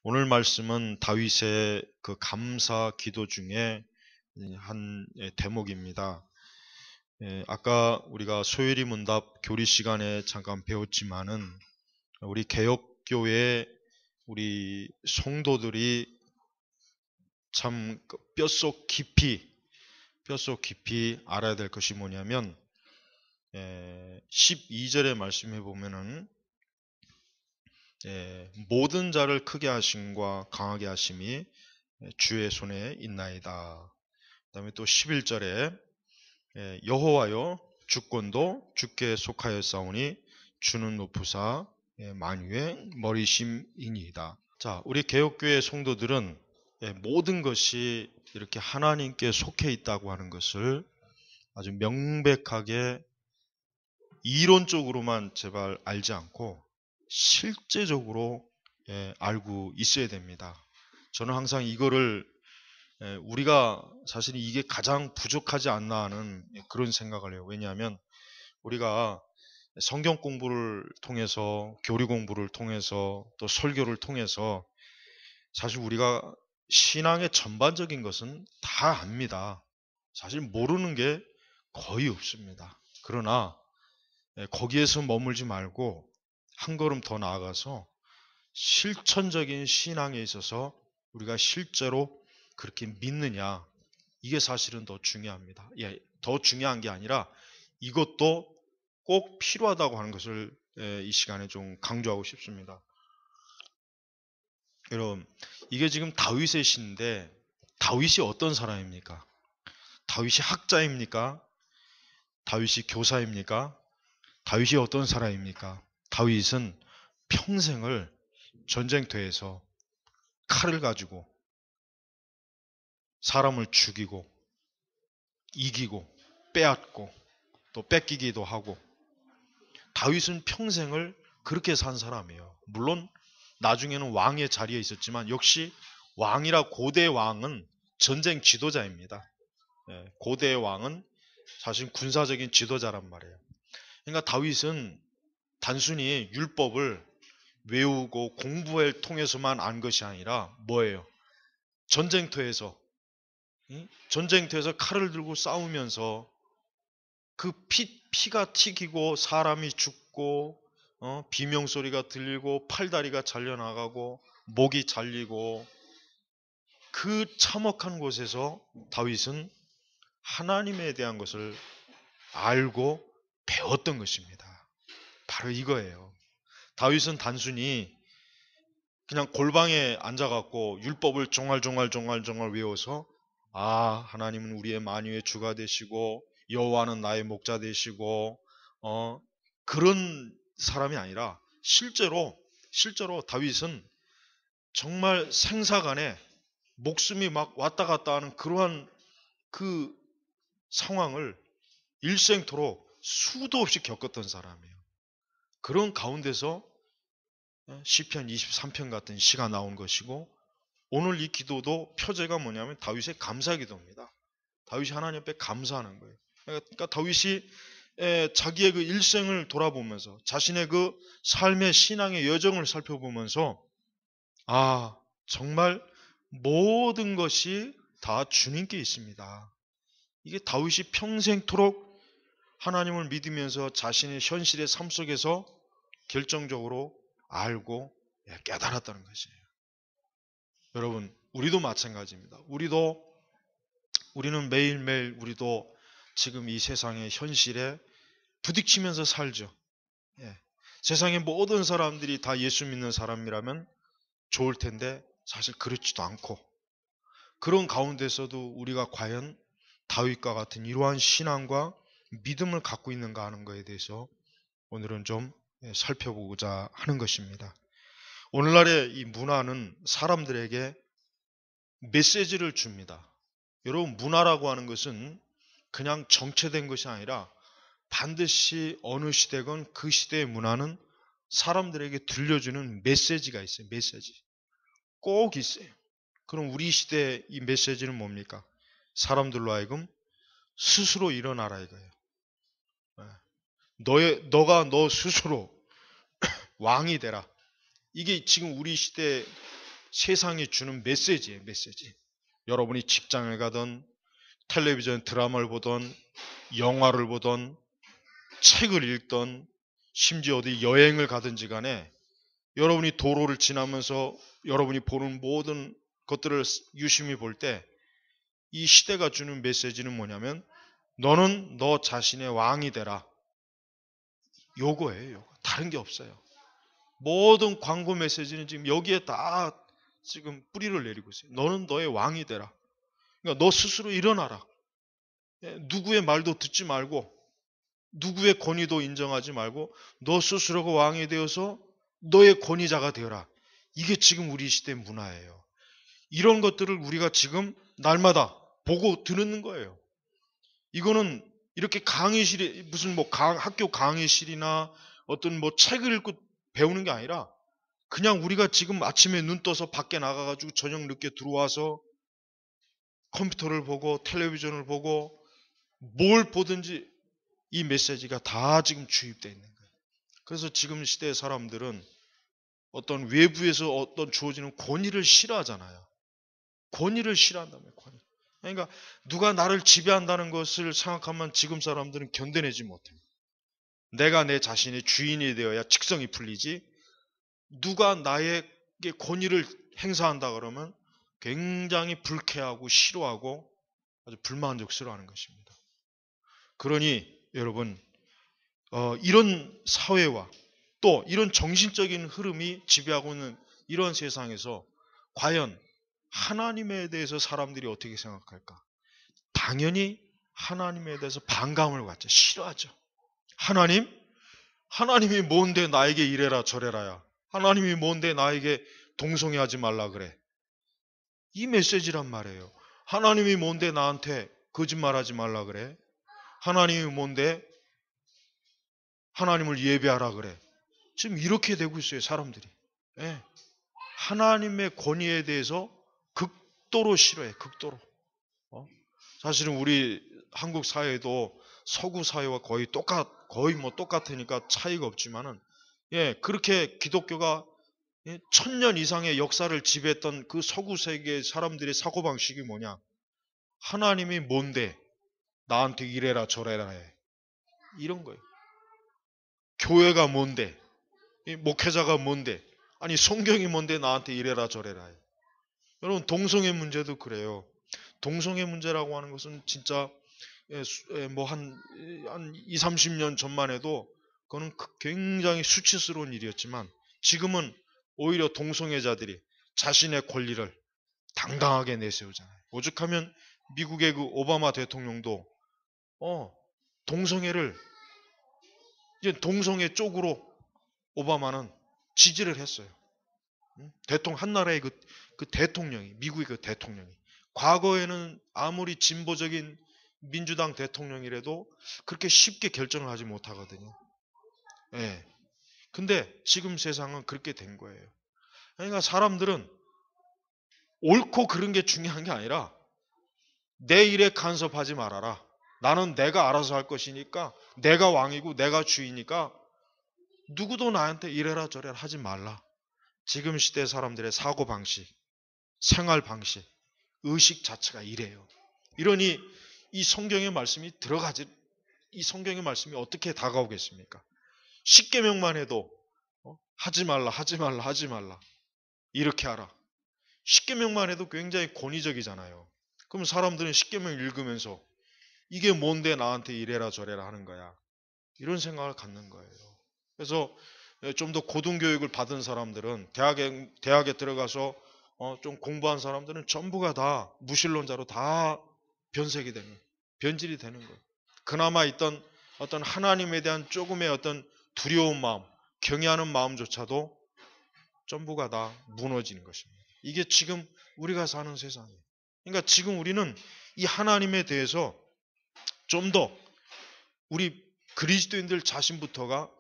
오늘 말씀은 다윗의 그 감사 기도 중에 한 대목입니다. 아까 우리가 소요리 문답 교리 시간에 잠깐 배웠지만은 우리 개혁교회 우리 성도들이 참 뼛속 깊이 알아야 될 것이 뭐냐면 12절의 말씀해 보면은 모든 자를 크게 하심과 강하게 하심이 주의 손에 있나이다. 그 다음에 또 11절에 여호와여 주권도 주께 속하였사오니 주는 높으사 만유의 머리심이니이다. 자, 우리 개혁교회 성도들은 모든 것이 이렇게 하나님께 속해 있다고 하는 것을 아주 명백하게 이론적으로만 제발 알지 않고 실제적으로 알고 있어야 됩니다. 저는 항상 이거를 우리가 사실 이게 가장 부족하지 않나 하는 그런 생각을 해요. 왜냐하면 우리가 성경 공부를 통해서 교리 공부를 통해서 또 설교를 통해서 사실 우리가 신앙의 전반적인 것은 다 압니다. 사실 모르는 게 거의 없습니다. 그러나 거기에서 머물지 말고 한 걸음 더 나아가서 실천적인 신앙에 있어서 우리가 실제로 그렇게 믿느냐, 이게 사실은 더 중요합니다. 더 중요한 게 아니라 이것도 꼭 필요하다고 하는 것을 이 시간에 좀 강조하고 싶습니다. 여러분, 이게 지금 다윗의 시인데 다윗이 어떤 사람입니까? 다윗이 학자입니까? 다윗이 교사입니까? 다윗이 어떤 사람입니까? 다윗은 평생을 전쟁터에서 칼을 가지고 사람을 죽이고 이기고 빼앗고 또 뺏기기도 하고, 다윗은 평생을 그렇게 산 사람이에요. 물론 나중에는 왕의 자리에 있었지만 역시 왕이라 고대 왕은 전쟁 지도자입니다. 고대 왕은 사실 군사적인 지도자란 말이에요. 그러니까 다윗은 단순히 율법을 외우고 공부를 통해서만 안 것이 아니라 뭐예요? 전쟁터에서 칼을 들고 싸우면서 그 피가 튀기고 사람이 죽고 비명소리가 들리고 팔다리가 잘려나가고 목이 잘리고 그 참혹한 곳에서 다윗은 하나님에 대한 것을 알고 배웠던 것입니다. 바로 이거예요. 다윗은 단순히 그냥 골방에 앉아갖고 율법을 종알종알 외워서 하나님은 우리의 만유의 주가 되시고 여호와는 나의 목자 되시고 그런 사람이 아니라 실제로 다윗은 정말 생사간에 목숨이 막 왔다 갔다 하는 그러한 그 상황을 일생토록 수도 없이 겪었던 사람이에요. 그런 가운데서 시편 23편 같은 시가 나온 것이고, 오늘 이 기도도 표제가 뭐냐면 다윗의 감사 기도입니다. 다윗이 하나님 앞에 감사하는 거예요. 그러니까 다윗이 자기의 그 일생을 돌아보면서 자신의 그 삶의 신앙의 여정을 살펴보면서 정말 모든 것이 다 주님께 있습니다. 이게 다윗이 평생토록 하나님을 믿으면서 자신의 현실의 삶 속에서 결정적으로 알고 깨달았다는 것이에요. 여러분, 우리도 마찬가지입니다. 우리는 매일매일 우리도 지금 이 세상의 현실에 부딪히면서 살죠. 세상의 모든 사람들이 다 예수 믿는 사람이라면 좋을 텐데 사실 그렇지도 않고, 그런 가운데서도 우리가 과연 다윗과 같은 이러한 신앙과 믿음을 갖고 있는가 하는 것에 대해서 오늘은 좀 살펴보고자 하는 것입니다. 오늘날의 이 문화는 사람들에게 메시지를 줍니다. 여러분, 문화라고 하는 것은 그냥 정체된 것이 아니라 반드시 어느 시대건 그 시대의 문화는 사람들에게 들려주는 메시지가 있어요. 메시지 꼭 있어요. 그럼 우리 시대의 이 메시지는 뭡니까? 사람들로 하여금 스스로 일어나라 이거예요. 너 스스로 왕이 되라. 이게 지금 우리 시대의 세상이 주는 메시지예요, 메시지. 여러분이 직장을 가든 텔레비전 드라마를 보던 영화를 보던 책을 읽던 심지어 어디 여행을 가든지 간에 여러분이 도로를 지나면서 여러분이 보는 모든 것들을 유심히 볼 때 이 시대가 주는 메시지는 뭐냐면 너는 너 자신의 왕이 되라. 요거예요. 요거. 다른 게 없어요. 모든 광고 메시지는 지금 여기에 다 지금 뿌리를 내리고 있어요. 너는 너의 왕이 되라. 그러니까 너 스스로 일어나라. 누구의 말도 듣지 말고 누구의 권위도 인정하지 말고 너 스스로가 왕이 되어서 너의 권위자가 되어라. 이게 지금 우리 시대의 문화예요. 이런 것들을 우리가 지금 날마다 보고 듣는 거예요. 이거는 이렇게 강의실에 무슨 뭐 학교 강의실이나 어떤 뭐 책을 읽고 배우는 게 아니라 그냥 우리가 지금 아침에 눈 떠서 밖에 나가가지고 저녁 늦게 들어와서 컴퓨터를 보고 텔레비전을 보고 뭘 보든지 이 메시지가 다 지금 주입되어 있는 거예요. 그래서 지금 시대의 사람들은 어떤 외부에서 어떤 주어지는 권위를 싫어하잖아요. 권위를 싫어한다며, 권위. 그러니까 누가 나를 지배한다는 것을 생각하면 지금 사람들은 견뎌내지 못해요. 내가 내 자신의 주인이 되어야 직성이 풀리지 누가 나에게 권위를 행사한다 그러면 굉장히 불쾌하고 싫어하고 아주 불만족스러워하는 것입니다. 그러니 여러분 이런 사회와 또 이런 정신적인 흐름이 지배하고 있는 이런 세상에서 과연 하나님에 대해서 사람들이 어떻게 생각할까? 당연히 하나님에 대해서 반감을 갖죠. 싫어하죠. 하나님이 뭔데 나에게 이래라 저래라야. 하나님이 뭔데 나에게 동성애하지 말라 그래. 이 메시지란 말이에요. 하나님이 뭔데 나한테 거짓말하지 말라 그래. 하나님이 뭔데 하나님을 예배하라 그래. 지금 이렇게 되고 있어요, 사람들이. 예. 하나님의 권위에 대해서 극도로 싫어해, 극도로. 사실은 우리 한국 사회도 서구 사회와 거의 뭐 똑같으니까 차이가 없지만은, 예, 그렇게 기독교가 1000년 이상의 역사를 지배했던 그 서구 세계 사람들의 사고방식이 뭐냐? 하나님이 뭔데 나한테 이래라 저래라 해. 이런 거예요. 교회가 뭔데? 목회자가 뭔데? 아니 성경이 뭔데 나한테 이래라 저래라 해. 여러분 동성애 문제도 그래요. 동성애 문제라고 하는 것은 진짜 뭐 한 2, 30년 전만 해도 그거는 굉장히 수치스러운 일이었지만 지금은 오히려 동성애자들이 자신의 권리를 당당하게 내세우잖아요. 오죽하면 미국의 그 오바마 대통령도 동성애를 이제 동성애 쪽으로 오바마는 지지를 했어요. 한 나라의 그 대통령이 미국의 그 대통령이 과거에는 아무리 진보적인 민주당 대통령이라도 그렇게 쉽게 결정을 하지 못하거든요. 예. 근데 지금 세상은 그렇게 된 거예요. 그러니까 사람들은 옳고 그른 게 중요한 게 아니라 내 일에 간섭하지 말아라. 나는 내가 알아서 할 것이니까 내가 왕이고 내가 주이니까 누구도 나한테 이래라 저래라 하지 말라. 지금 시대 사람들의 사고방식, 생활방식, 의식 자체가 이래요. 이러니 이 성경의 말씀이 이 성경의 말씀이 어떻게 다가오겠습니까? 십계명만 해도 하지 말라, 하지 말라, 하지 말라. 이렇게 하라. 십계명만 해도 굉장히 권위적이잖아요. 그럼 사람들은 십계명 읽으면서 이게 뭔데 나한테 이래라 저래라 하는 거야. 이런 생각을 갖는 거예요. 그래서 좀 더 고등교육을 받은 사람들은 대학에 들어가서 좀 공부한 사람들은 전부가 다 무신론자로 다 변질이 되는 거예요. 그나마 있던 어떤 하나님에 대한 조금의 어떤 두려운 마음, 경외하는 마음조차도 전부가 다 무너지는 것입니다. 이게 지금 우리가 사는 세상이에요. 그러니까 지금 우리는 이 하나님에 대해서 좀 더 우리 그리스도인들 자신부터가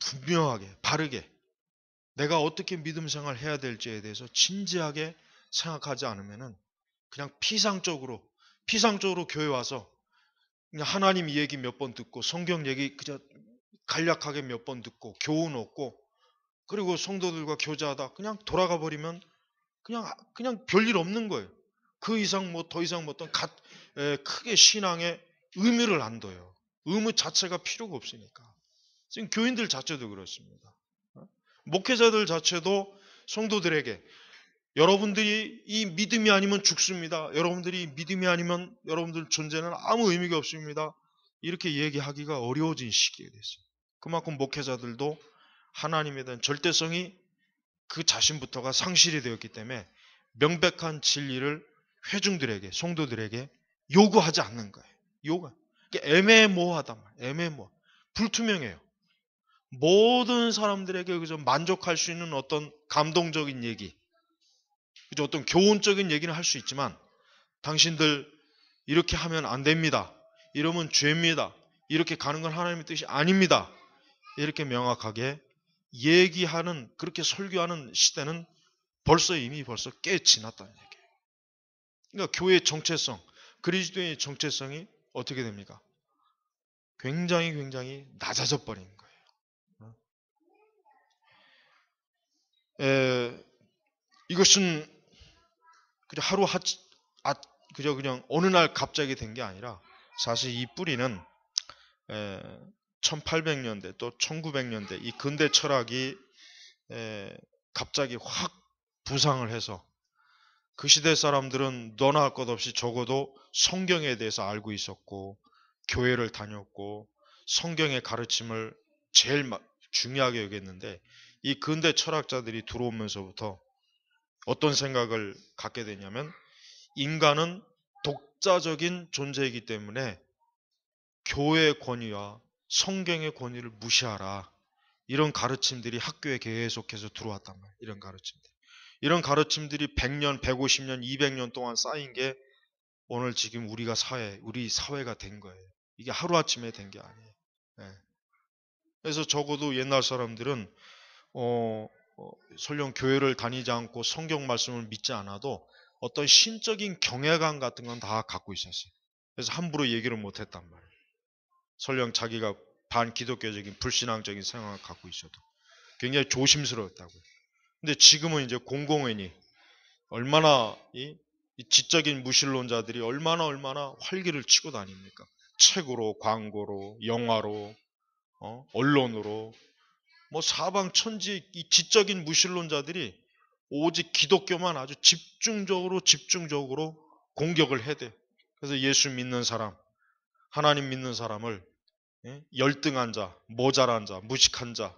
분명하게 바르게 내가 어떻게 믿음 생활을 해야 될지에 대해서 진지하게 생각하지 않으면은 그냥 피상적으로 교회 와서 그냥 하나님 얘기 몇 번 듣고 성경 얘기 그저 간략하게 몇 번 듣고 교훈 얻고 그리고 성도들과 교제하다 그냥 돌아가 버리면 그냥 별일 없는 거예요. 그 이상 뭐 더 이상 뭐 어떤 크게 신앙에 의미를 안 둬요. 의무 자체가 필요가 없으니까. 지금 교인들 자체도 그렇습니다. 목회자들 자체도 성도들에게 여러분들이 이 믿음이 아니면 죽습니다. 여러분들이 믿음이 아니면 여러분들 존재는 아무 의미가 없습니다. 이렇게 얘기하기가 어려워진 시기가 됐어요. 그만큼 목회자들도 하나님에 대한 절대성이 그 자신부터가 상실이 되었기 때문에 명백한 진리를 회중들에게, 성도들에게 요구하지 않는 거예요. 애매모호하단 말이에요. 애매모호. 불투명해요. 모든 사람들에게 그저 만족할 수 있는 어떤 감동적인 얘기, 그저 어떤 교훈적인 얘기는 할 수 있지만 당신들 이렇게 하면 안 됩니다. 이러면 죄입니다. 이렇게 가는 건 하나님의 뜻이 아닙니다. 이렇게 명확하게 얘기하는, 그렇게 설교하는 시대는 이미 꽤 지났다는 얘기예요. 그러니까 교회의 정체성, 그리스도의 정체성이 어떻게 됩니까? 굉장히 낮아져 버린 거예요. 이것은 그냥 어느 날 갑자기 된 게 아니라 사실 이 뿌리는 1800년대 또 1900년대 이 근대 철학이 갑자기 확 부상을 해서 그 시대 사람들은 너나 할 것 없이 적어도 성경에 대해서 알고 있었고 교회를 다녔고 성경의 가르침을 제일 중요하게 여겼는데 이 근대 철학자들이 들어오면서부터 어떤 생각을 갖게 되냐면 인간은 독자적인 존재이기 때문에 교회의 권위와 성경의 권위를 무시하라. 이런 가르침들이 학교에 계속해서 들어왔단 말이에요. 이런 가르침들이 100년, 150년, 200년 동안 쌓인 게 오늘 지금 우리 사회가 된 거예요. 이게 하루아침에 된 게 아니에요. 네. 그래서 적어도 옛날 사람들은 설령 교회를 다니지 않고 성경 말씀을 믿지 않아도 어떤 신적인 경외감 같은 건 다 갖고 있었어요. 그래서 함부로 얘기를 못 했단 말이에요. 설령 자기가 반기독교적인 불신앙적인 생각을 갖고 있어도 굉장히 조심스러웠다고요. 근데 지금은 이제 공공연히 얼마나 이 지적인 무신론자들이 얼마나 활기를 치고 다닙니까? 책으로, 광고로, 영화로, 언론으로 뭐 사방천지 이 지적인 무신론자들이 오직 기독교만 아주 집중적으로 공격을 해대. 그래서 예수 믿는 사람, 하나님 믿는 사람을 열등한 자, 모자란 자, 무식한 자,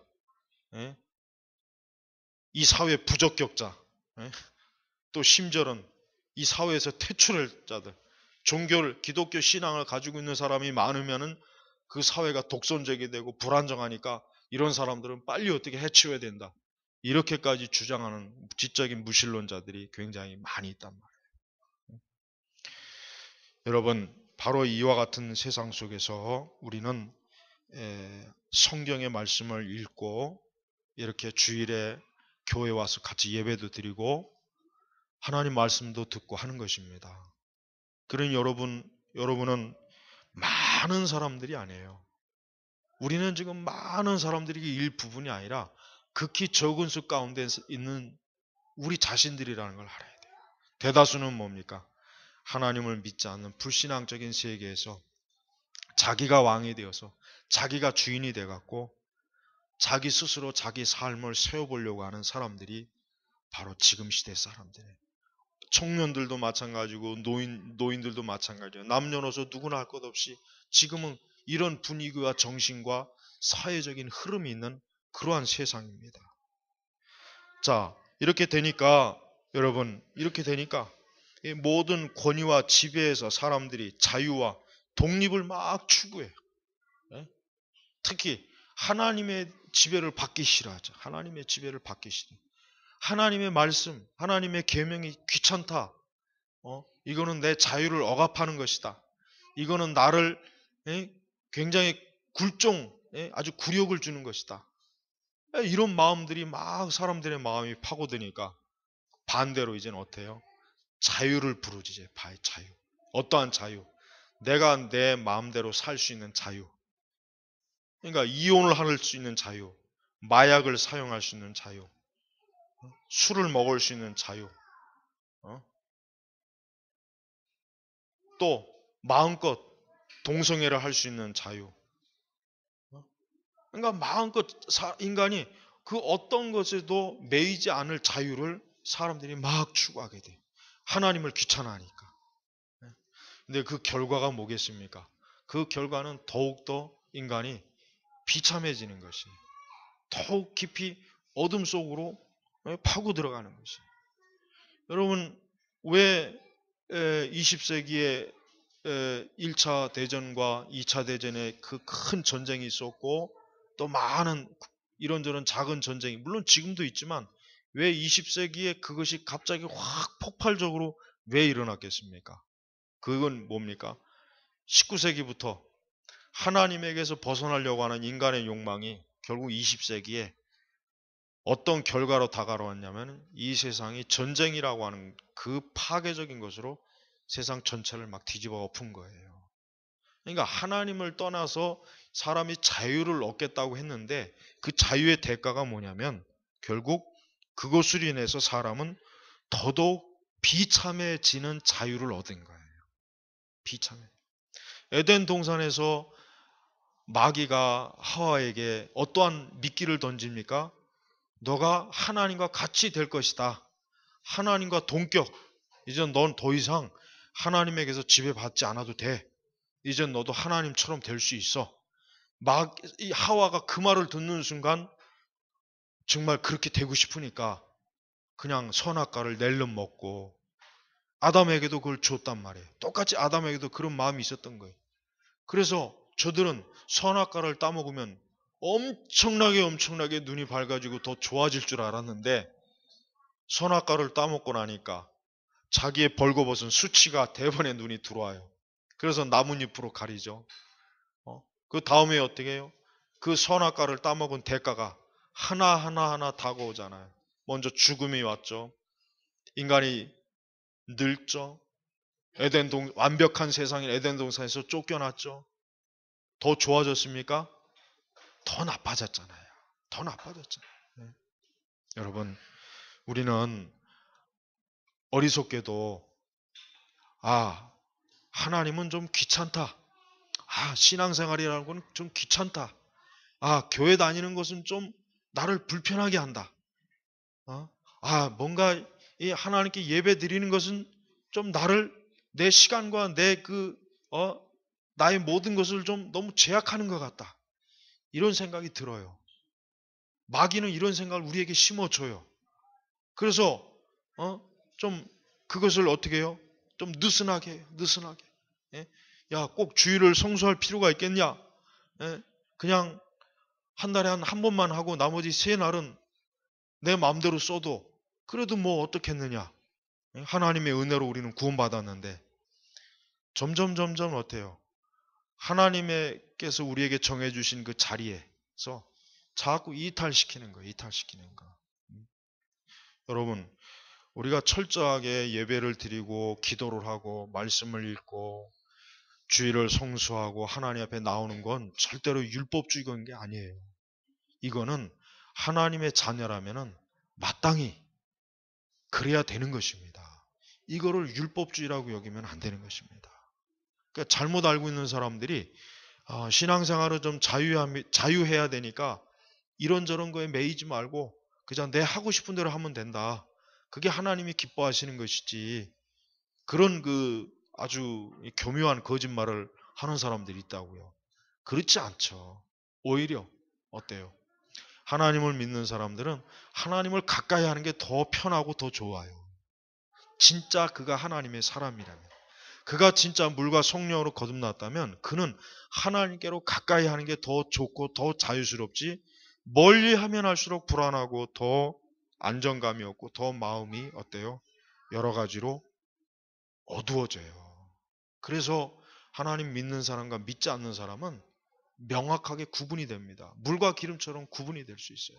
이 사회 부적격자, 또 심지어는 이 사회에서 퇴출할 자들, 기독교 신앙을 가지고 있는 사람이 많으면은 그 사회가 독선적이 되고 불안정하니까 이런 사람들은 빨리 어떻게 해치워야 된다. 이렇게까지 주장하는 지적인 무신론자들이 굉장히 많이 있단 말이에요. 여러분, 바로 이와 같은 세상 속에서 우리는 성경의 말씀을 읽고 이렇게 주일에 교회 와서 같이 예배도 드리고 하나님 말씀도 듣고 하는 것입니다. 그런 여러분은 많은 사람들이 아니에요. 우리는 지금 많은 사람들이 일부분이 아니라 극히 적은 수 가운데 있는 우리 자신들이라는 걸 알아야 돼요. 대다수는 뭡니까? 하나님을 믿지 않는 불신앙적인 세계에서 자기가 왕이 되어서 자기가 주인이 돼갖고 자기 스스로 자기 삶을 세워보려고 하는 사람들이 바로 지금 시대 사람들이에요. 청년들도 마찬가지고 노인들도 마찬가지예요. 남녀노소 누구나 할 것 없이 지금은 이런 분위기와 정신과 사회적인 흐름이 있는 그러한 세상입니다. 자, 이렇게 되니까 여러분, 이 모든 권위와 지배에서 사람들이 자유와 독립을 막 추구해요. 특히 하나님의 지배를 받기 싫어하죠. 하나님의 지배를 받기 싫어요. 하나님의 말씀, 하나님의 계명이 귀찮다. 이거는 내 자유를 억압하는 것이다. 이거는 나를 굉장히 아주 굴욕을 주는 것이다. 이런 마음들이 막 사람들의 마음이 파고드니까 반대로 이제는 어때요? 자유를 부르짖어요. 자유. 어떠한 자유? 내가 내 마음대로 살 수 있는 자유. 그러니까 이혼을 할 수 있는 자유, 마약을 사용할 수 있는 자유, 술을 먹을 수 있는 자유, 어? 또 마음껏 동성애를 할 수 있는 자유. 어? 그러니까 마음껏 인간이 그 어떤 것에도 매이지 않을 자유를 사람들이 막 추구하게 돼. 하나님을 귀찮아하니까. 근데 그 결과가 뭐겠습니까? 그 결과는 더욱더 인간이 비참해지는 것이, 더욱 깊이 어둠 속으로 파고 들어가는 것이. 여러분, 왜 20세기에 1차 대전과 2차 대전에 그 큰 전쟁이 있었고 또 많은 이런저런 작은 전쟁이 물론 지금도 있지만 왜 20세기에 그것이 갑자기 확 폭발적으로 왜 일어났겠습니까? 그건 뭡니까? 19세기부터 하나님에게서 벗어나려고 하는 인간의 욕망이 결국 20세기에 어떤 결과로 다가왔냐면 이 세상이 전쟁이라고 하는 그 파괴적인 것으로 세상 전체를 막 뒤집어 엎은 거예요. 그러니까 하나님을 떠나서 사람이 자유를 얻겠다고 했는데 그 자유의 대가가 뭐냐면 결국 그것으로 인해서 사람은 더더욱 비참해지는 자유를 얻은 거예요. 비참해. 에덴 동산에서 마귀가 하와에게 어떠한 미끼를 던집니까? 너가 하나님과 같이 될 것이다. 하나님과 동격. 이제 넌 더 이상 하나님에게서 지배받지 않아도 돼. 이제 너도 하나님처럼 될 수 있어. 이 하와가 그 말을 듣는 순간 정말 그렇게 되고 싶으니까 그냥 선악과를 낼름 먹고 아담에게도 그걸 줬단 말이에요. 똑같이 아담에게도 그런 마음이 있었던 거예요. 그래서 저들은 선악과를 따먹으면 엄청나게 눈이 밝아지고 더 좋아질 줄 알았는데 선악과를 따먹고 나니까 자기의 벌거벗은 수치가 대번에 눈이 들어와요. 그래서 나뭇잎으로 가리죠. 그 다음에 어떻게 해요? 그 선악과를 따먹은 대가가 하나하나 다가오잖아요. 먼저 죽음이 왔죠. 인간이 늙죠. 완벽한 세상인 에덴 동산에서 쫓겨났죠. 더 좋아졌습니까? 더 나빠졌잖아요. 더 나빠졌잖아요. 네. 여러분, 우리는 어리석게도 하나님은 좀 귀찮다. 신앙생활이라는 건 좀 귀찮다. 교회 다니는 것은 좀 나를 불편하게 한다. 뭔가 이 하나님께 예배 드리는 것은 좀 내 시간과 나의 모든 것을 좀 너무 제약하는 것 같다. 이런 생각이 들어요. 마귀는 이런 생각을 우리에게 심어줘요. 그래서 좀 그것을 어떻게 해요? 좀 느슨하게. 예? 야, 꼭 주일을 성수할 필요가 있겠냐? 예? 그냥 한 달에 한 번만 하고 나머지 세 날은 내 마음대로 써도 그래도 뭐 어떻겠느냐? 예? 하나님의 은혜로 우리는 구원받았는데 점점 어때요? 하나님께서 우리에게 정해주신 그 자리에서 자꾸 이탈시키는 거예요. 이탈시키는 거. 여러분, 우리가 철저하게 예배를 드리고 기도를 하고 말씀을 읽고 주일을 성수하고 하나님 앞에 나오는 건 절대로 율법주의인 게 아니에요. 이거는 하나님의 자녀라면은 마땅히 그래야 되는 것입니다. 이거를 율법주의라고 여기면 안 되는 것입니다. 그러니까 잘못 알고 있는 사람들이 신앙생활을 좀 자유해야 되니까 이런저런 거에 매이지 말고 그냥 내 하고 싶은 대로 하면 된다. 그게 하나님이 기뻐하시는 것이지. 그런 아주 교묘한 거짓말을 하는 사람들이 있다고요. 그렇지 않죠. 오히려 어때요? 하나님을 믿는 사람들은 하나님을 가까이 하는 게 더 편하고 더 좋아요. 진짜 그가 하나님의 사람이라면, 그가 진짜 물과 성령으로 거듭났다면 그는 하나님께로 가까이 하는 게 더 좋고 더 자유스럽지, 멀리 하면 할수록 불안하고 더 안정감이 없고 더 마음이 어때요? 여러 가지로 어두워져요. 그래서 하나님 믿는 사람과 믿지 않는 사람은 명확하게 구분이 됩니다. 물과 기름처럼 구분이 될 수 있어요.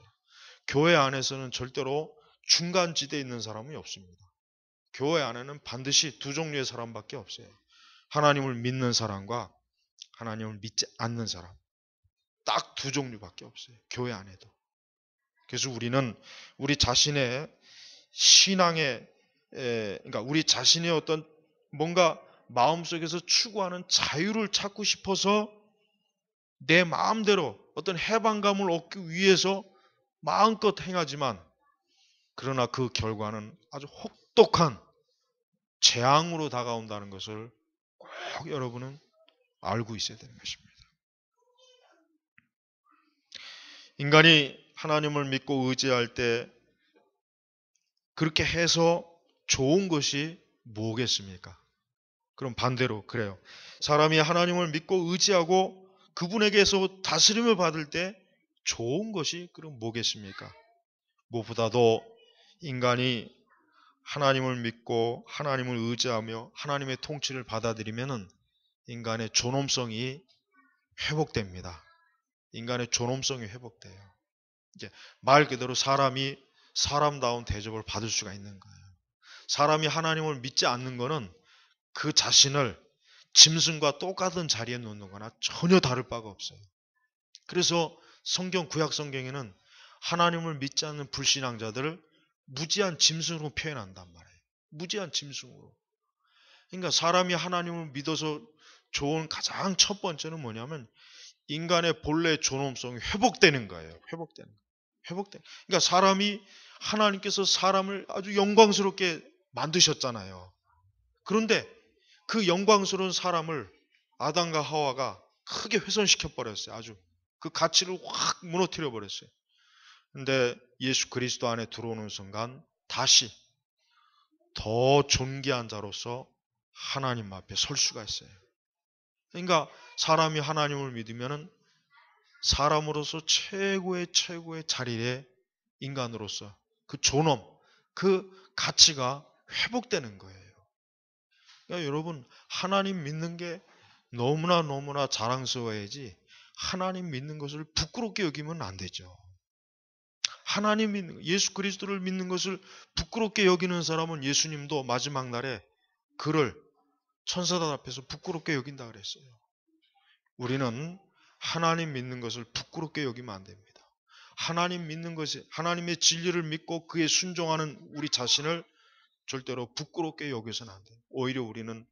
교회 안에서는 절대로 중간지대에 있는 사람이 없습니다. 교회 안에는 반드시 두 종류의 사람밖에 없어요. 하나님을 믿는 사람과 하나님을 믿지 않는 사람. 딱 두 종류밖에 없어요. 교회 안에도. 그래서 우리는 우리 자신의 신앙의 그러니까 우리 자신의 어떤 뭔가 마음속에서 추구하는 자유를 찾고 싶어서 내 마음대로 어떤 해방감을 얻기 위해서 마음껏 행하지만 그러나 그 결과는 아주 혹독한 재앙으로 다가온다는 것을 꼭 여러분은 알고 있어야 되는 것입니다. 인간이 하나님을 믿고 의지할 때 그렇게 해서 좋은 것이 뭐겠습니까? 그럼 반대로 그래요. 사람이 하나님을 믿고 의지하고 그분에게서 다스림을 받을 때 좋은 것이 그럼 뭐겠습니까? 무엇보다도 인간이 하나님을 믿고 하나님을 의지하며 하나님의 통치를 받아들이면은 인간의 존엄성이 회복됩니다. 인간의 존엄성이 회복돼요. 이제 말 그대로 사람이 사람다운 대접을 받을 수가 있는 거예요. 사람이 하나님을 믿지 않는 것은 그 자신을 짐승과 똑같은 자리에 놓는 거나 전혀 다를 바가 없어요. 그래서 구약 성경에는 하나님을 믿지 않는 불신앙자들을 무지한 짐승으로 표현한단 말이에요. 무지한 짐승으로. 그러니까 사람이 하나님을 믿어서 좋은 가장 첫 번째는 뭐냐면 인간의 본래 존엄성이 회복되는 거예요. 그러니까 사람이 하나님께서 사람을 아주 영광스럽게 만드셨잖아요. 그런데 그 영광스러운 사람을 아담과 하와가 크게 훼손시켜 버렸어요. 아주 그 가치를 확 무너뜨려 버렸어요. 근데 예수 그리스도 안에 들어오는 순간 다시 더 존귀한 자로서 하나님 앞에 설 수가 있어요. 그러니까 사람이 하나님을 믿으면은 사람으로서 최고의 자리에 인간으로서 그 존엄, 그 가치가 회복되는 거예요. 그러니까 여러분 하나님 믿는 게 너무나 자랑스러워야지 하나님 믿는 것을 부끄럽게 여기면 안 되죠. 하나님 믿는 예수 그리스도를 믿는 것을 부끄럽게 여기는 사람은 예수님도 마지막 날에 그를 천사들 앞에서 부끄럽게 여긴다 그랬어요. 우리는 하나님 믿는 것을 부끄럽게 여기면 안 됩니다. 하나님 믿는 것이 하나님의 진리를 믿고 그에 순종하는 우리 자신을 절대로 부끄럽게 여겨서는 안 돼요. 오히려 우리는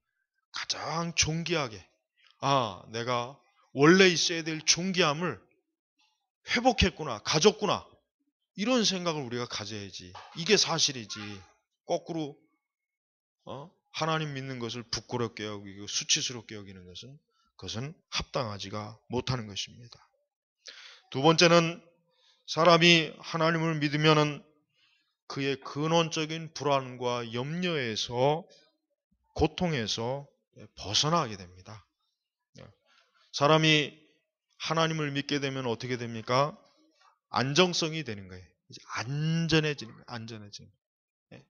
가장 존귀하게 내가 원래 있어야 될 존귀함을 회복했구나, 가졌구나 이런 생각을 우리가 가져야지. 이게 사실이지. 거꾸로 하나님 믿는 것을 부끄럽게 여기고 수치스럽게 여기는 그것은 합당하지가 못하는 것입니다. 두 번째는 사람이 하나님을 믿으면은 그의 근원적인 불안과 염려에서 고통에서 벗어나게 됩니다. 사람이 하나님을 믿게 되면 어떻게 됩니까? 안정성이 되는 거예요. 이제 안전해지는 거예요. 안전해지는 거예요.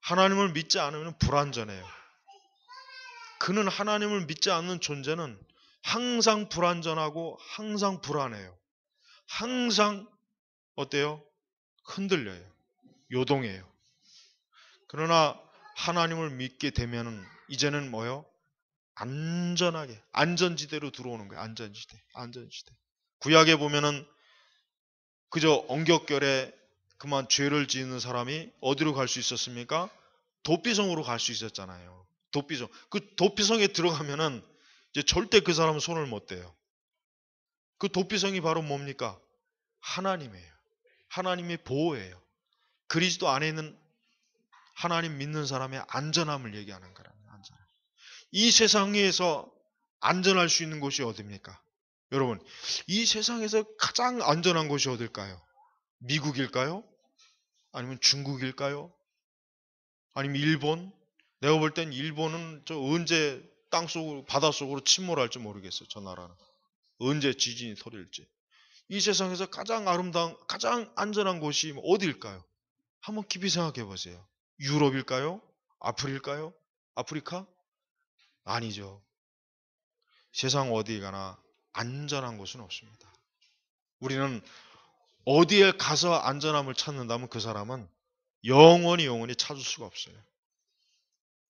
하나님을 믿지 않으면 불안전해요. 그는 하나님을 믿지 않는 존재는 항상 불안전하고 항상 불안해요. 항상 어때요? 흔들려요. 요동해요. 그러나 하나님을 믿게 되면은 이제는 뭐요? 안전하게 안전지대로 들어오는 거예요. 안전지대. 구약에 보면은 그저 엉겹결에 그만 죄를 지는 사람이 어디로 갈 수 있었습니까? 도피성으로 갈 수 있었잖아요. 도피성. 그 도피성에 들어가면은 이제 절대 그 사람은 손을 못 대요. 그 도피성이 바로 뭡니까? 하나님이에요. 하나님의 보호예요. 그리스도 안에 있는 하나님 믿는 사람의 안전함을 얘기하는 거라는 안전. 이 세상에서 안전할 수 있는 곳이 어디입니까? 여러분, 이 세상에서 가장 안전한 곳이 어딜까요? 미국일까요? 아니면 중국일까요? 아니면 일본? 내가 볼 땐 일본은 언제 땅속으로 바닷속으로 침몰할지 모르겠어요. 저 나라는. 언제 지진이 터질지. 이 세상에서 가장 아름다운 가장 안전한 곳이 어디일까요? 한번 깊이 생각해 보세요. 유럽일까요? 아프리카? 아니죠. 세상 어디 가나 안전한 곳은 없습니다. 우리는 어디에 가서 안전함을 찾는다면 그 사람은 영원히 찾을 수가 없어요.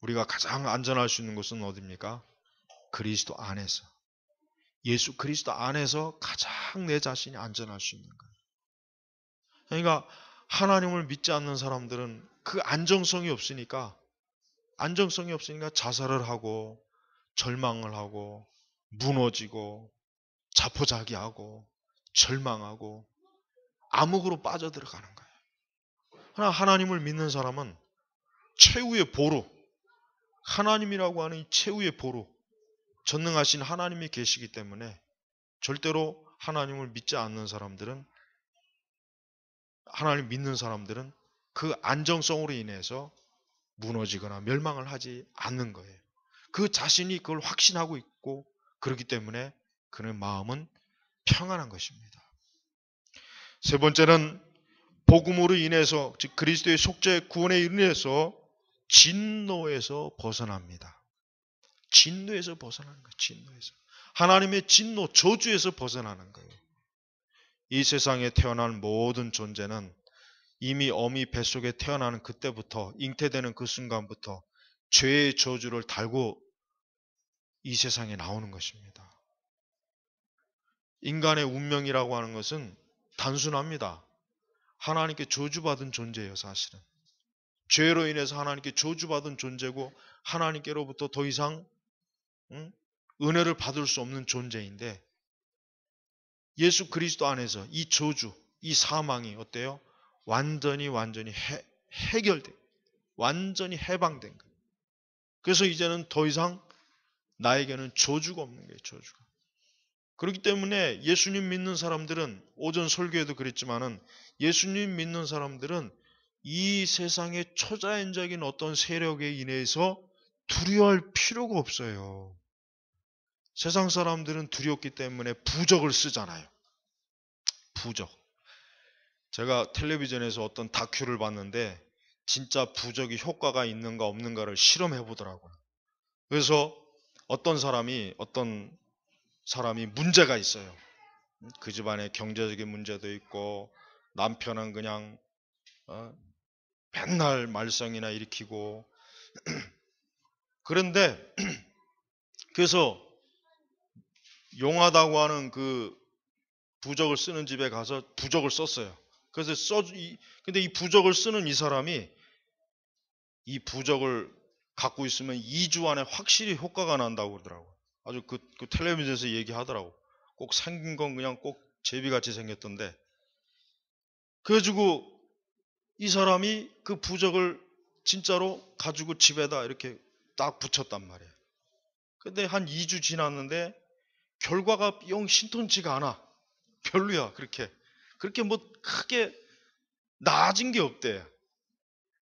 우리가 가장 안전할 수 있는 곳은 어디입니까? 그리스도 안에서. 예수 그리스도 안에서 가장 내 자신이 안전할 수 있는 거예요. 그러니까 하나님을 믿지 않는 사람들은 그 안정성이 없으니까 자살을 하고 절망을 하고 무너지고 자포자기하고 절망하고 암흑으로 빠져들어가는 거예요. 그러나 하나님을 믿는 사람은 최후의 보루, 하나님이라고 하는 이 최후의 보루, 전능하신 하나님이 계시기 때문에 절대로 하나님을 믿지 않는 사람들은, 하나님 믿는 사람들은 그 안정성으로 인해서 무너지거나 멸망을 하지 않는 거예요. 그 자신이 그걸 확신하고 있고 그렇기 때문에 그의 마음은 평안한 것입니다. 세 번째는 복음으로 인해서, 즉 그리스도의 속죄 구원에 인해서 진노에서 벗어납니다. 진노에서 벗어나는 거예요. 진노에서. 하나님의 진노, 저주에서 벗어나는 거예요. 이 세상에 태어난 모든 존재는 이미 어미 뱃속에 태어나는 그때부터, 잉태되는 그 순간부터 죄의 저주를 달고 이 세상에 나오는 것입니다. 인간의 운명이라고 하는 것은 단순합니다. 하나님께 저주받은 존재예요, 사실은. 죄로 인해서 하나님께 저주받은 존재고 하나님께로부터 더 이상 은혜를 받을 수 없는 존재인데, 예수 그리스도 안에서 이 저주, 이 사망이 어때요? 완전히 해결돼, 완전히 해방된 거예요. 그래서 이제는 더 이상 나에게는 저주가 없는 거예요. 저주가. 그렇기 때문에 예수님 믿는 사람들은, 오전 설교에도 그랬지만은, 예수님 믿는 사람들은 이 세상의 초자연적인 어떤 세력에 인해서 두려워할 필요가 없어요. 세상 사람들은 두렵기 때문에 부적을 쓰잖아요. 부적. 제가 텔레비전에서 어떤 다큐를 봤는데 진짜 부적이 효과가 있는가 없는가를 실험해 보더라고요. 그래서 어떤 사람이 문제가 있어요. 그 집안에 경제적인 문제도 있고 남편은 그냥 맨날 말썽이나 일으키고 그런데 그래서 용하다고 하는 그 부적을 쓰는 집에 가서 부적을 썼어요. 그래서 근데 이 부적을 쓰는 이 사람이 이 부적을 갖고 있으면 2주 안에 확실히 효과가 난다고 그러더라고요. 아주 그 텔레비전에서 얘기하더라고. 꼭 생긴 건 그냥 꼭 제비같이 생겼던데. 그래가지고 이 사람이 그 부적을 진짜로 가지고 집에다 이렇게 딱 붙였단 말이에요. 근데 한 2주 지났는데 결과가 영 신통치가 않아. 별로야. 그렇게 뭐 크게 나아진 게 없대.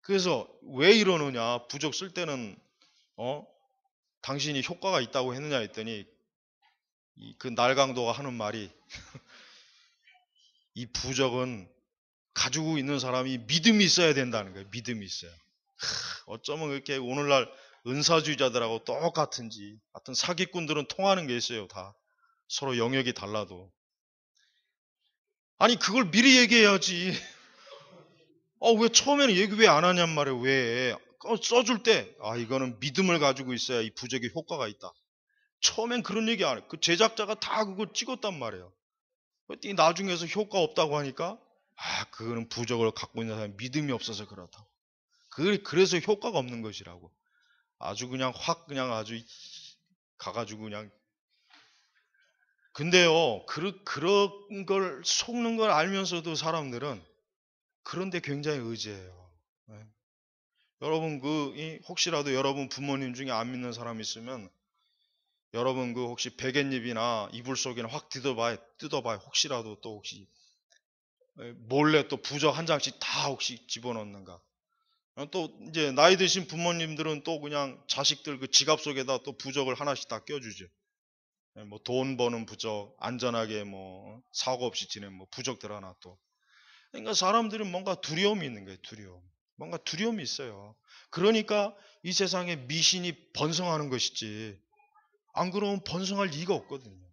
그래서 왜 이러느냐, 부적 쓸 때는 당신이 효과가 있다고 했느냐 했더니 그 날강도가 하는 말이 이 부적은 가지고 있는 사람이 믿음이 있어야 된다는 거예요. 믿음이 있어요. 어쩌면 그렇게 오늘날 은사주의자들하고 똑같은지. 하여튼 사기꾼들은 통하는 게 있어요. 다 서로 영역이 달라도. 아니 그걸 미리 얘기해야지. 왜 처음에는 얘기 왜 안 하냔 말이에요. 왜 써줄 때 이거는 믿음을 가지고 있어야 이 부적에 효과가 있다. 처음엔 그런 얘기 안 해. 그 제작자가 다 그거 찍었단 말이에요. 나중에서 효과 없다고 하니까 그거는 부적을 갖고 있는 사람이 믿음이 없어서 그렇다고. 그래서 효과가 없는 것이라고. 아주 그냥 그냥 아주 가가지고 그냥. 근데요, 그런 걸 속는 걸 알면서도 사람들은 그런데 굉장히 의지해요. 네. 여러분 혹시라도 여러분 부모님 중에 안 믿는 사람 있으면 여러분 혹시 베갯잎이나 이불 속에는 확 뜯어봐요. 혹시라도 또 혹시 몰래 또 부적 한 장씩 다 혹시 집어넣는가. 또 이제 나이 드신 부모님들은 또 그냥 자식들 그 지갑 속에다 또 부적을 하나씩 다 껴주죠. 뭐 돈 버는 부적, 안전하게 뭐 사고 없이 지내는 뭐 부적들 하나 또. 그러니까 사람들은 뭔가 두려움이 있는 거예요. 뭔가 두려움이 있어요. 그러니까 이 세상에 미신이 번성하는 것이지, 안 그러면 번성할 리가 없거든요.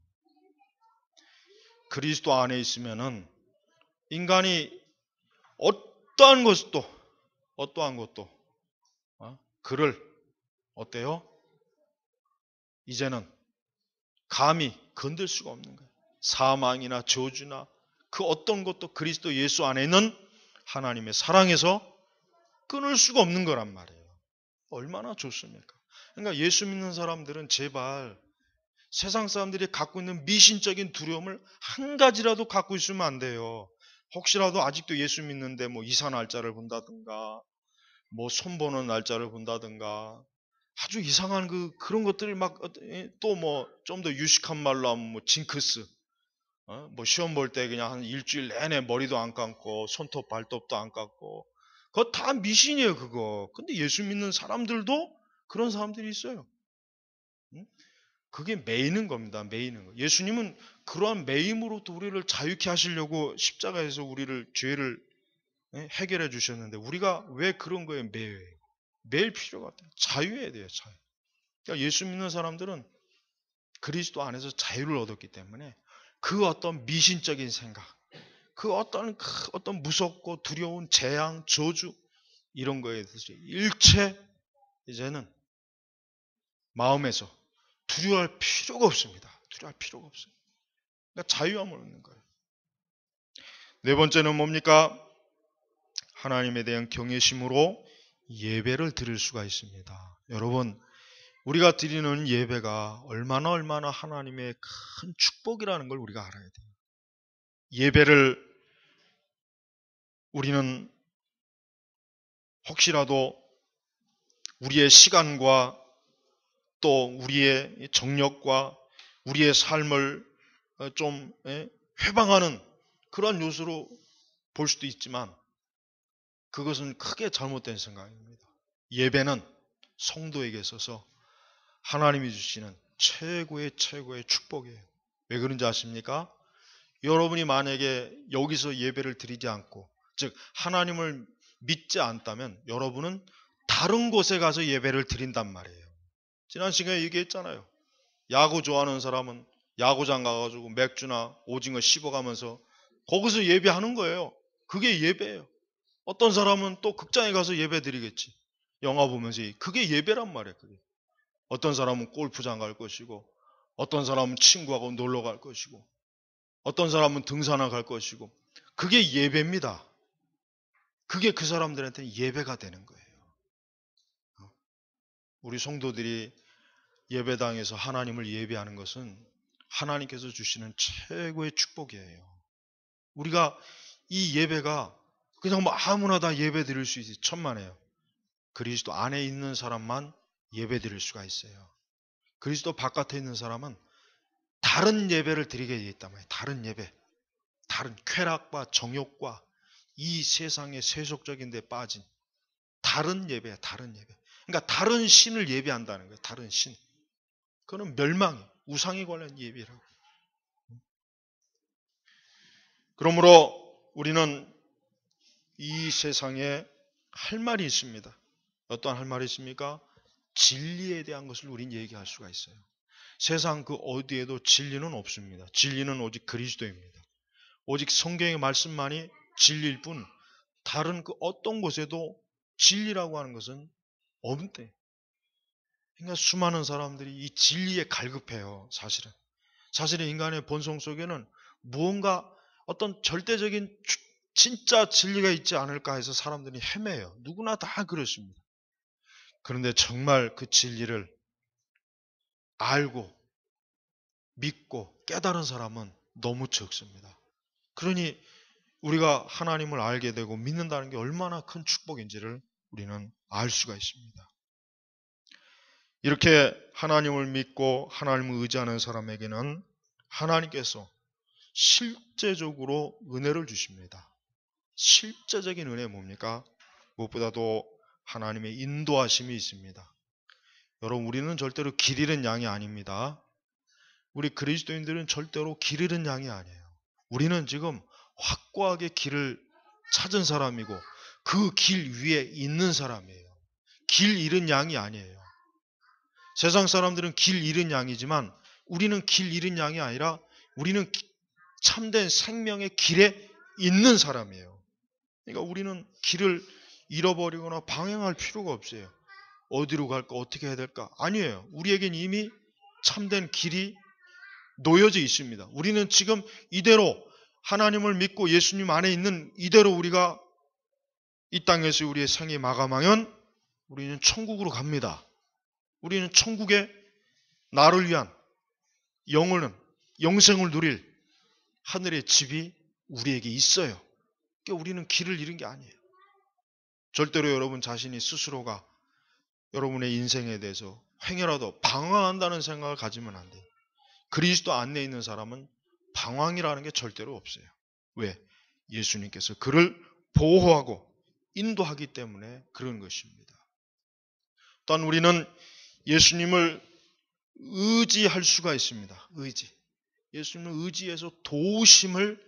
그리스도 안에 있으면은 인간이 어떠한 것도 그를 어때요? 이제는 감히 건들 수가 없는 거예요. 사망이나 저주나 그 어떤 것도 그리스도 예수 안에 있는 하나님의 사랑에서 끊을 수가 없는 거란 말이에요. 얼마나 좋습니까? 그러니까 예수 믿는 사람들은 제발 세상 사람들이 갖고 있는 미신적인 두려움을 한 가지라도 갖고 있으면 안 돼요. 혹시라도 아직도 예수 믿는데 뭐 이사 날짜를 본다든가 뭐 손보는 날짜를 본다든가 아주 이상한 그런 것들이 막 또 뭐 좀 더 유식한 말로 하면 뭐 징크스, 뭐 시험 볼 때 그냥 한 일주일 내내 머리도 안 감고 손톱 발톱도 안 감고 그거 다 미신이에요 그거. 근데 예수 믿는 사람들도 그런 사람들이 있어요. 응? 그게 매이는 겁니다. 매이는 거. 예수님은 그러한 매임으로부터 우리를 자유케 하시려고 십자가에서 우리를 죄를 해결해 주셨는데 우리가 왜 그런 거에 매여요? 매일 필요가 없다. 자유해야 돼요. 자유. 그러니까 예수 믿는 사람들은 그리스도 안에서 자유를 얻었기 때문에 그 어떤 미신적인 생각, 그 어떤 무섭고 두려운 재앙, 저주 이런 거에 대해서 일체 이제는 마음에서 두려워할 필요가 없습니다. 두려워할 필요가 없어요. 그러니까 자유함을 얻는 거예요. 네 번째는 뭡니까? 하나님에 대한 경외심으로 예배를 드릴 수가 있습니다. 여러분, 우리가 드리는 예배가 얼마나 하나님의 큰 축복이라는 걸 우리가 알아야 돼요. 예배를 우리는 혹시라도 우리의 시간과 또 우리의 정력과 우리의 삶을 좀 회방하는 그런 요소로 볼 수도 있지만 그것은 크게 잘못된 생각입니다. 예배는 성도에게 있어서 하나님이 주시는 최고의 축복이에요. 왜 그런지 아십니까? 여러분이 만약에 여기서 예배를 드리지 않고 즉 하나님을 믿지 않다면 여러분은 다른 곳에 가서 예배를 드린단 말이에요. 지난 시간에 얘기했잖아요. 야구 좋아하는 사람은 야구장 가가지고 맥주나 오징어 씹어가면서 거기서 예배하는 거예요. 그게 예배예요. 어떤 사람은 또 극장에 가서 예배 드리겠지. 영화 보면서 그게 예배란 말이에요. 그게. 어떤 사람은 골프장 갈 것이고 어떤 사람은 친구하고 놀러 갈 것이고 어떤 사람은 등산을 갈 것이고 그게 예배입니다. 그게 그 사람들한테는 예배가 되는 거예요. 우리 성도들이 예배당에서 하나님을 예배하는 것은 하나님께서 주시는 최고의 축복이에요. 우리가 이 예배가 그냥 뭐 아무나 다 예배 드릴 수 있어요. 천만에요. 그리스도 안에 있는 사람만 예배 드릴 수가 있어요. 그리스도 바깥에 있는 사람은 다른 예배를 드리게 되어 있단 말이에요. 다른 예배. 다른 쾌락과 정욕과 이 세상의 세속적인 데 빠진 다른 예배야. 다른 예배. 그러니까 다른 신을 예배한다는 거예요. 다른 신. 그거는 멸망이에요. 우상에 관련 예배라고. 그러므로 우리는 이 세상에 할 말이 있습니다. 어떠한 할 말이 있습니까? 진리에 대한 것을 우린 얘기할 수가 있어요. 세상 그 어디에도 진리는 없습니다. 진리는 오직 그리스도입니다. 오직 성경의 말씀만이 진리일 뿐 다른 그 어떤 곳에도 진리라고 하는 것은 없대. 그러니까 수많은 사람들이 이 진리에 갈급해요. 사실은 인간의 본성 속에는 무언가 어떤 절대적인 진짜 진리가 있지 않을까 해서 사람들이 헤매요. 누구나 다 그렇습니다. 그런데 정말 그 진리를 알고 믿고 깨달은 사람은 너무 적습니다. 그러니 우리가 하나님을 알게 되고 믿는다는 게 얼마나 큰 축복인지를 우리는 알 수가 있습니다. 이렇게 하나님을 믿고 하나님을 의지하는 사람에게는 하나님께서 실제적으로 은혜를 주십니다. 실제적인 은혜 뭡니까? 무엇보다도 하나님의 인도하심이 있습니다. 여러분, 우리는 절대로 길 잃은 양이 아닙니다. 우리 그리스도인들은 절대로 길 잃은 양이 아니에요. 우리는 지금 확고하게 길을 찾은 사람이고 그 길 위에 있는 사람이에요. 길 잃은 양이 아니에요. 세상 사람들은 길 잃은 양이지만 우리는 길 잃은 양이 아니라 우리는 참된 생명의 길에 있는 사람이에요. 그러니까 우리는 길을 잃어버리거나 방향할 필요가 없어요. 어디로 갈까? 어떻게 해야 될까? 아니에요. 우리에겐 이미 참된 길이 놓여져 있습니다. 우리는 지금 이대로 하나님을 믿고 예수님 안에 있는 이대로 우리가 이 땅에서 우리의 생이 마감하면 우리는 천국으로 갑니다. 우리는 천국에 나를 위한 영생을 누릴 하늘의 집이 우리에게 있어요. 그러니까 우리는 길을 잃은 게 아니에요. 절대로 여러분 자신이 스스로가 여러분의 인생에 대해서 행여라도 방황한다는 생각을 가지면 안 돼요. 그리스도 안에 있는 사람은 방황이라는 게 절대로 없어요. 왜? 예수님께서 그를 보호하고 인도하기 때문에 그런 것입니다. 또한 우리는 예수님을 의지할 수가 있습니다. 예수님을 의지해서 도우심을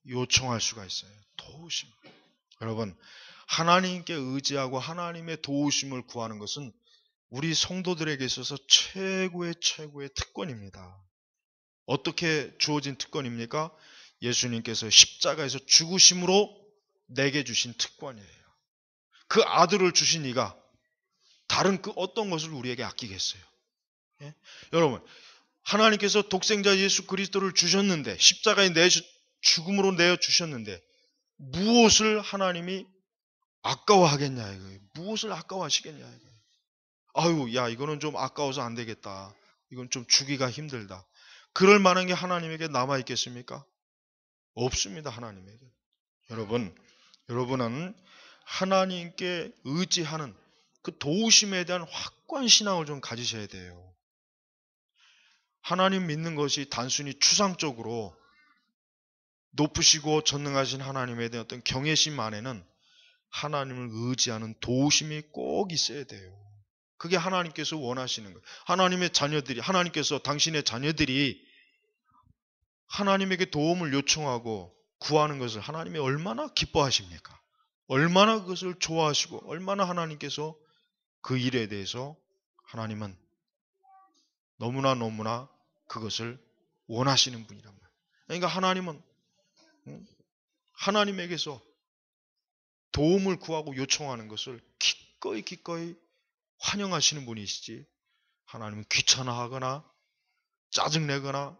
요청할 수가 있어요. 도우심. 여러분, 하나님께 의지하고 하나님의 도우심을 구하는 것은 우리 성도들에게 있어서 최고의 특권입니다. 어떻게 주어진 특권입니까? 예수님께서 십자가에서 죽으심으로 내게 주신 특권이에요. 그 아들을 주신 이가 다른 그 어떤 것을 우리에게 아끼겠어요? 예? 여러분, 하나님께서 독생자 예수 그리스도를 주셨는데, 십자가에 죽음으로 내어 주셨는데 무엇을 하나님이 아까워하겠냐 이거예요. 무엇을 아까워하시겠냐 이거예요. 아유, 야, 이거는 좀 아까워서 안 되겠다. 이건 좀 주기가 힘들다. 그럴 만한 게 하나님에게 남아 있겠습니까? 없습니다. 하나님에게. 여러분은 하나님께 의지하는 그 도우심에 대한 확고한 신앙을 좀 가지셔야 돼요. 하나님 믿는 것이 단순히 추상적으로 높으시고 전능하신 하나님에 대한 어떤 경외심 안에는 하나님을 의지하는 도우심이 꼭 있어야 돼요. 그게 하나님께서 원하시는 거예요. 하나님께서 당신의 자녀들이 하나님에게 도움을 요청하고 구하는 것을 하나님이 얼마나 기뻐하십니까? 얼마나 그것을 좋아하시고 얼마나 하나님께서 그 일에 대해서 하나님은 너무나 그것을 원하시는 분이란 말이에요. 그러니까 하나님은 하나님에게서 도움을 구하고 요청하는 것을 기꺼이 환영하시는 분이시지, 하나님은 귀찮아하거나 짜증내거나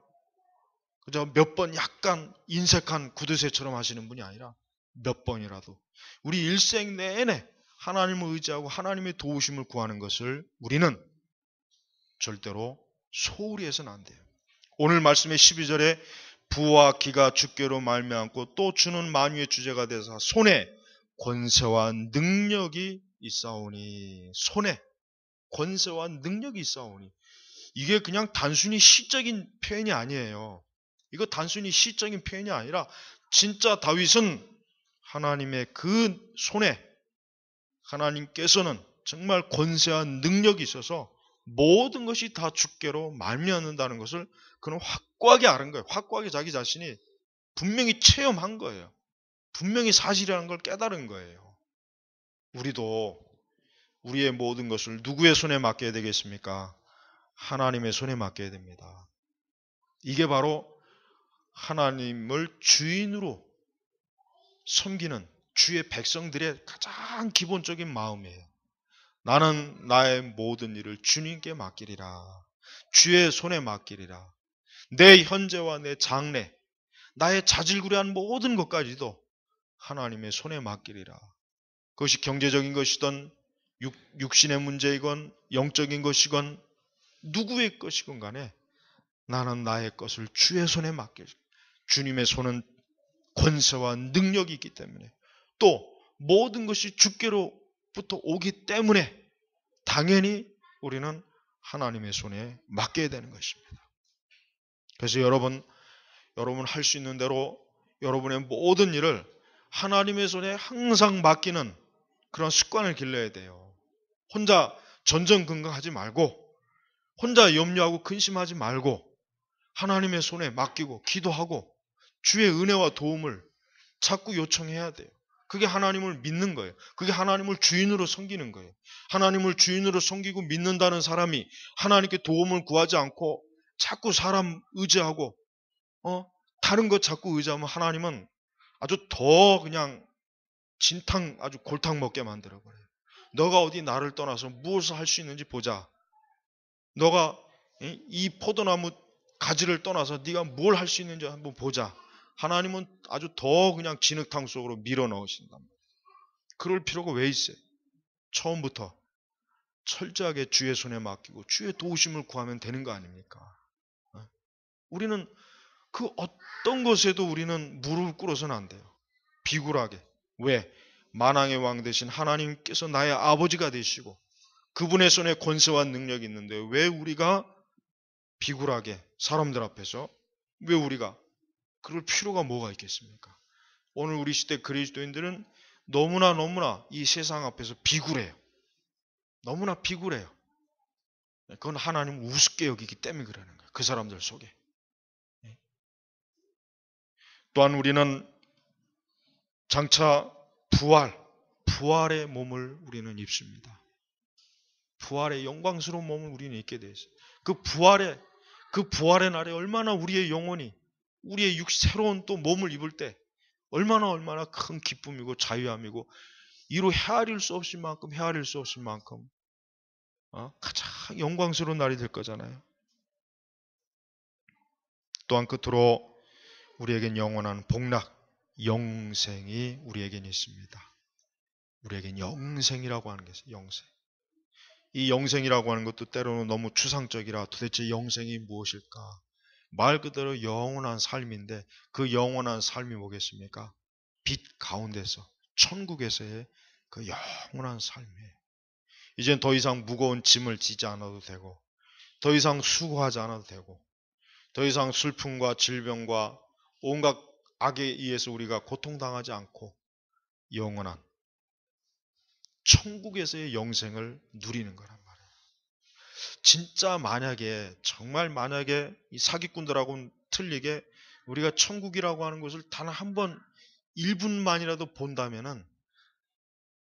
그저 몇 번 약간 인색한 구두쇠처럼 하시는 분이 아니라 몇 번이라도 우리 일생 내내 하나님을 의지하고 하나님의 도우심을 구하는 것을 우리는 절대로 소홀히 해서는 안 돼요. 오늘 말씀의 12절에 부와 기가 주께로 말미암고 또 주는 만유의 주제가 되사 손에 권세와 능력이 있사오니. 손에 권세와 능력이 있사오니. 이게 그냥 단순히 시적인 표현이 아니에요. 이거 단순히 시적인 표현이 아니라 진짜 다윗은 하나님의 그 손에 하나님께서는 정말 권세와 능력이 있어서 모든 것이 다 주께로 말미암는다는 것을 그는 확고하게 아는 거예요. 확고하게 자기 자신이 분명히 체험한 거예요. 분명히 사실이라는 걸 깨달은 거예요. 우리도 우리의 모든 것을 누구의 손에 맡겨야 되겠습니까? 하나님의 손에 맡겨야 됩니다. 이게 바로 하나님을 주인으로 섬기는 주의 백성들의 가장 기본적인 마음이에요. 나는 나의 모든 일을 주님께 맡기리라. 주의 손에 맡기리라. 내 현재와 내 장래, 나의 자질구레한 모든 것까지도 하나님의 손에 맡기리라. 그것이 경제적인 것이든 육신의 문제이건 영적인 것이건 누구의 것이건 간에 나는 나의 것을 주의 손에 맡기리라. 주님의 손은 권세와 능력이 있기 때문에, 또 모든 것이 주께로부터 오기 때문에 당연히 우리는 하나님의 손에 맡겨야 되는 것입니다. 그래서 여러분 할 수 있는 대로 여러분의 모든 일을 하나님의 손에 항상 맡기는 그런 습관을 길러야 돼요. 혼자 전전긍긍하지 말고, 혼자 염려하고 근심하지 말고 하나님의 손에 맡기고 기도하고 주의 은혜와 도움을 자꾸 요청해야 돼요. 그게 하나님을 믿는 거예요. 그게 하나님을 주인으로 섬기는 거예요. 하나님을 주인으로 섬기고 믿는다는 사람이 하나님께 도움을 구하지 않고 자꾸 사람 의지하고 다른 것 자꾸 의지하면 하나님은 아주 더 그냥 진탕 아주 골탕 먹게 만들어버려요. 너가 어디 나를 떠나서 무엇을 할 수 있는지 보자. 너가 이 포도나무 가지를 떠나서 네가 뭘 할 수 있는지 한번 보자. 하나님은 아주 더 그냥 진흙탕 속으로 밀어 넣으신다. 그럴 필요가 왜 있어요? 처음부터 철저하게 주의 손에 맡기고 주의 도우심을 구하면 되는 거 아닙니까? 우리는 그 어떤 것에도 우리는 무릎을 꿇어서는 안 돼요. 비굴하게. 왜? 만왕의 왕 되신 하나님께서 나의 아버지가 되시고 그분의 손에 권세와 능력이 있는데 왜 우리가 비굴하게 사람들 앞에서 왜 우리가 그럴 필요가 뭐가 있겠습니까? 오늘 우리 시대 그리스도인들은 너무나 이 세상 앞에서 비굴해요. 너무나 비굴해요. 그건 하나님 우습게 여기기 때문에 그러는 거예요. 그 사람들 속에. 또한 우리는 장차 부활의 몸을 우리는 입습니다. 부활의 영광스러운 몸을 우리는 입게 되어 있어요. 그 부활의 날에 얼마나 우리의 영혼이 우리의 새로운 또 몸을 입을 때 얼마나 큰 기쁨이고 자유함이고 이로 헤아릴 수 없을 만큼 가장 영광스러운 날이 될 거잖아요. 또한 끝으로 우리에겐 영원한 복락, 영생이 우리에겐 있습니다. 우리에겐 영생이라고 하는 게 있어요. 영생. 이 영생이라고 하는 것도 때로는 너무 추상적이라 도대체 영생이 무엇일까? 말 그대로 영원한 삶인데 그 영원한 삶이 뭐겠습니까? 빛 가운데서 천국에서의 그 영원한 삶이에요. 이젠 더 이상 무거운 짐을 지지 않아도 되고 더 이상 수고하지 않아도 되고 더 이상 슬픔과 질병과 온갖 악에 의해서 우리가 고통당하지 않고 영원한 천국에서의 영생을 누리는 거란 말이에요. 진짜 정말 만약에 이 사기꾼들하고는 틀리게 우리가 천국이라고 하는 것을 단 한 번 1분만이라도 본다면은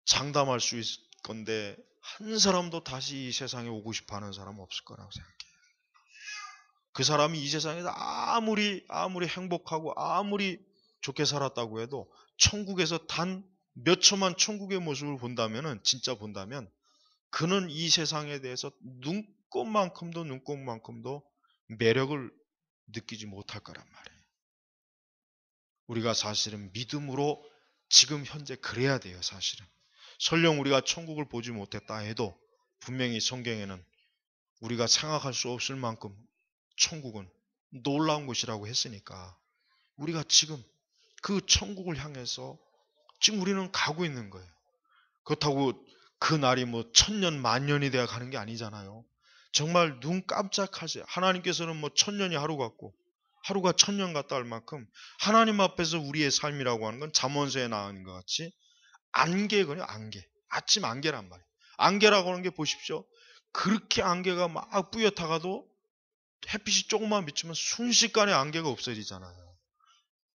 장담할 수 있을 건데 한 사람도 다시 이 세상에 오고 싶어 하는 사람은 없을 거라고 생각해요. 그 사람이 이 세상에서 아무리 행복하고 아무리 좋게 살았다고 해도 천국에서 단 몇 초만 천국의 모습을 본다면은 진짜 본다면 그는 이 세상에 대해서 눈꼽만큼도 매력을 느끼지 못할 거란 말이에요. 우리가 사실은 믿음으로 지금 현재 그래야 돼요. 사실은. 설령 우리가 천국을 보지 못했다 해도 분명히 성경에는 우리가 생각할 수 없을 만큼 천국은 놀라운 곳이라고 했으니까 우리가 지금 그 천국을 향해서 지금 우리는 가고 있는 거예요. 그렇다고 그 날이 뭐 1000년, 만년이 돼야 가는 게 아니잖아요. 정말 눈 깜짝하지. 하나님께서는 뭐 1000년이 하루 같고 하루가 1000년 같다 할 만큼 하나님 앞에서 우리의 삶이라고 하는 건 잠언서에 나오는 것 같이 안개거든요. 안개. 아침 안개란 말이에요. 안개라고 하는 게 보십시오. 그렇게 안개가 막 뿌옇다가도 햇빛이 조금만 비추면 순식간에 안개가 없어지잖아요.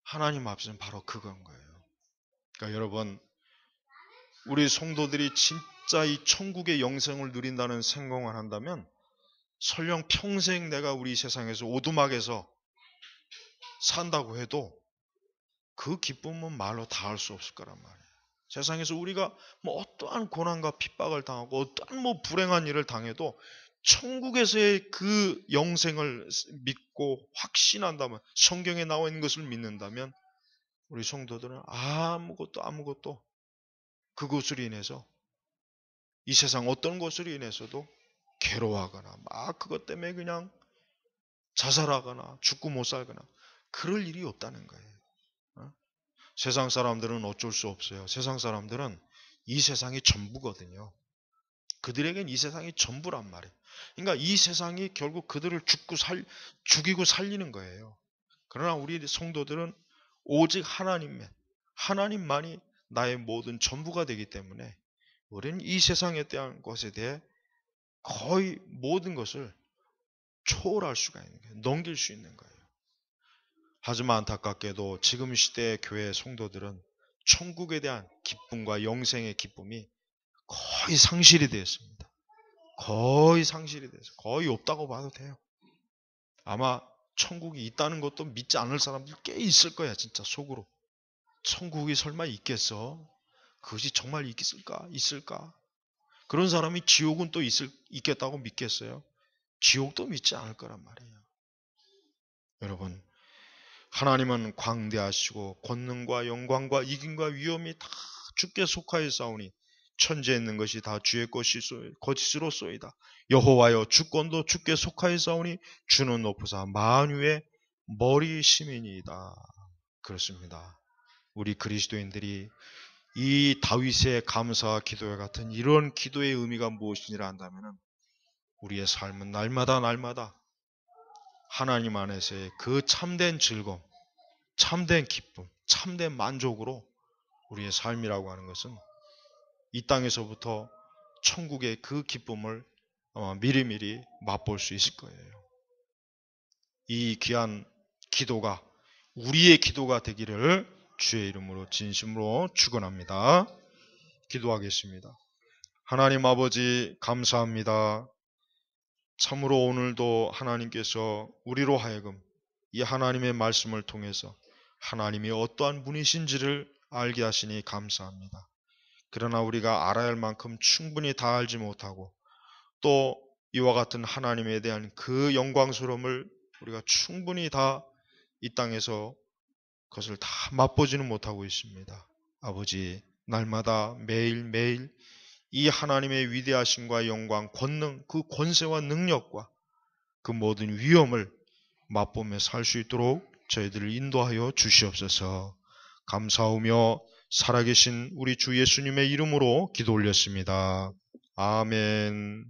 하나님 앞에서는 바로 그건 거예요. 그러니까 여러분, 우리 성도들이 진짜 이 천국의 영생을 누린다는 생각을 한다면 설령 평생 내가 우리 세상에서 오두막에서 산다고 해도 그 기쁨은 말로 다 할 수 없을 거란 말이에요. 세상에서 우리가 뭐 어떠한 고난과 핍박을 당하고 어떠한 뭐 불행한 일을 당해도 천국에서의 그 영생을 믿고 확신한다면, 성경에 나와 있는 것을 믿는다면 우리 성도들은 아무것도 그것으로 인해서 이 세상 어떤 것으로 인해서도 괴로워하거나 막 그것 때문에 그냥 자살하거나 죽고 못 살거나 그럴 일이 없다는 거예요. 세상 사람들은 어쩔 수 없어요. 세상 사람들은 이 세상이 전부거든요. 그들에겐 이 세상이 전부란 말이에요. 그러니까 이 세상이 결국 그들을 죽이고 살리는 거예요. 그러나 우리 성도들은 오직 하나님만이 나의 모든 전부가 되기 때문에 우리는 이 세상에 대한 것에 대해 거의 모든 것을 초월할 수가 있는 거예요. 넘길 수 있는 거예요. 하지만 안타깝게도 지금 시대의 교회 성도들은 천국에 대한 기쁨과 영생의 기쁨이 거의 상실이 되었습니다. 거의 상실이 돼서 거의 없다고 봐도 돼요. 아마 천국이 있다는 것도 믿지 않을 사람들 꽤 있을 거야, 진짜 속으로. 천국이 설마 있겠어? 그것이 정말 있을까? 그런 사람이 지옥은 또 있겠다고 믿겠어요? 지옥도 믿지 않을 거란 말이에요. 여러분, 하나님은 광대하시고 권능과 영광과 이김과 위엄이 다 주께 속하였사오니 천지에 있는 것이 다 주의 것이로소이다. 여호와여 주권도 주께 속하였사오니 주는 높으사 만유의 머리심이니이다. 그렇습니다. 우리 그리스도인들이 이 다윗의 감사와 기도와 같은 이런 기도의 의미가 무엇이니라 한다면 우리의 삶은 날마다 하나님 안에서의 그 참된 즐거움, 참된 기쁨, 참된 만족으로 우리의 삶이라고 하는 것은 이 땅에서부터 천국의 그 기쁨을 미리미리 맛볼 수 있을 거예요. 이 귀한 기도가 우리의 기도가 되기를 주의 이름으로 진심으로 축원합니다. 기도하겠습니다. 하나님 아버지 감사합니다. 참으로 오늘도 하나님께서 우리로 하여금 이 하나님의 말씀을 통해서 하나님이 어떠한 분이신지를 알게 하시니 감사합니다. 그러나 우리가 알아야 할 만큼 충분히 다 알지 못하고 또 이와 같은 하나님에 대한 그 영광스러움을 우리가 충분히 다 이 땅에서 그것을 다 맛보지는 못하고 있습니다. 아버지, 날마다 매일매일 이 하나님의 위대하심과 영광, 권능, 그 권세와 능력과 그 모든 위엄을 맛보며 살 수 있도록 저희들을 인도하여 주시옵소서. 감사하며 살아계신 우리 주 예수님의 이름으로 기도 올렸습니다. 아멘.